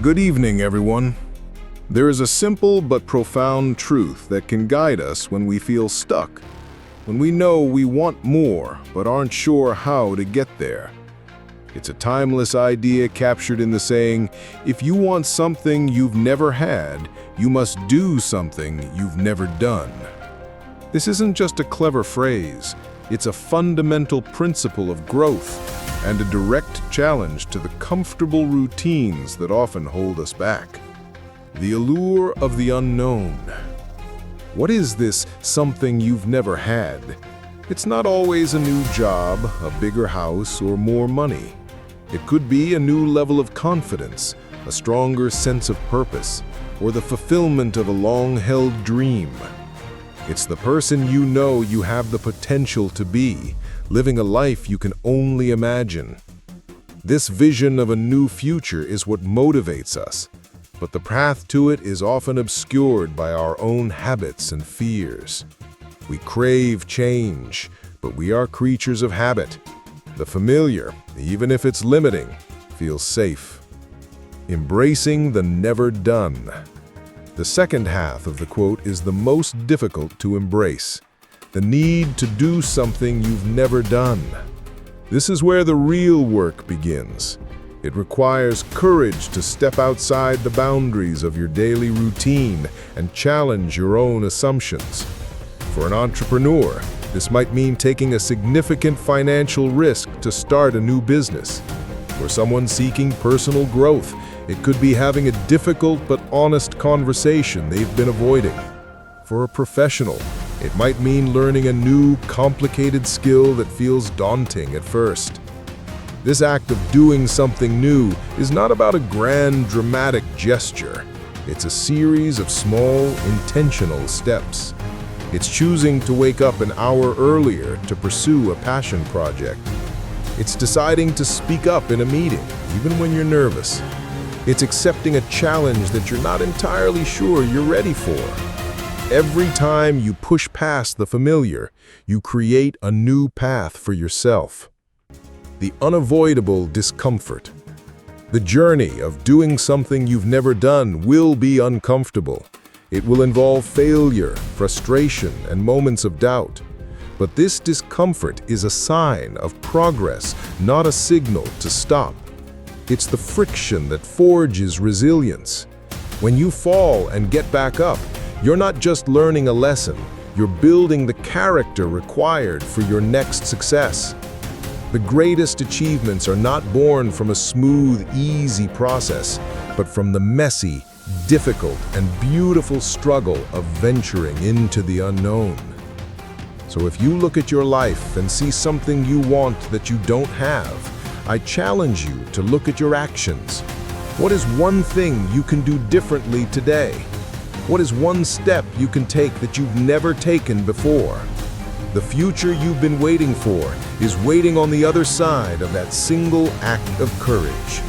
Good evening, everyone. There is a simple but profound truth that can guide us when we feel stuck, when we know we want more but aren't sure how to get there. It's a timeless idea captured in the saying, if you want something you've never had, you must do something you've never done. This isn't just a clever phrase, it's a fundamental principle of growth and a direct challenge to the comfortable routines that often hold us back. The allure of the unknown. What is this something you've never had? It's not always a new job, a bigger house, or more money. It could be a new level of confidence, a stronger sense of purpose, or the fulfillment of a long-held dream. It's the person you know you have the potential to be, living a life you can only imagine. This vision of a new future is what motivates us, but the path to it is often obscured by our own habits and fears. We crave change, but we are creatures of habit. The familiar, even if it's limiting, feels safe. Embracing the never done. The second half of the quote is the most difficult to embrace. The need to do something you've never done. This is where the real work begins. It requires courage to step outside the boundaries of your daily routine and challenge your own assumptions. For an entrepreneur, this might mean taking a significant financial risk to start a new business. For someone seeking personal growth, it could be having a difficult but honest conversation they've been avoiding. For a professional, it might mean learning a new, complicated skill that feels daunting at first. This act of doing something new is not about a grand, dramatic gesture. It's a series of small, intentional steps. It's choosing to wake up an hour earlier to pursue a passion project. It's deciding to speak up in a meeting, even when you're nervous. It's accepting a challenge that you're not entirely sure you're ready for. Every time you push past the familiar, you create a new path for yourself. The unavoidable discomfort. The journey of doing something you've never done will be uncomfortable. It will involve failure, frustration, and moments of doubt. But this discomfort is a sign of progress, not a signal to stop. It's the friction that forges resilience. When you fall and get back up, you're not just learning a lesson, you're building the character required for your next success. The greatest achievements are not born from a smooth, easy process, but from the messy, difficult, and beautiful struggle of venturing into the unknown. So if you look at your life and see something you want that you don't have, I challenge you to look at your actions. What is one thing you can do differently today? What is one step you can take that you've never taken before? The future you've been waiting for is waiting on the other side of that single act of courage.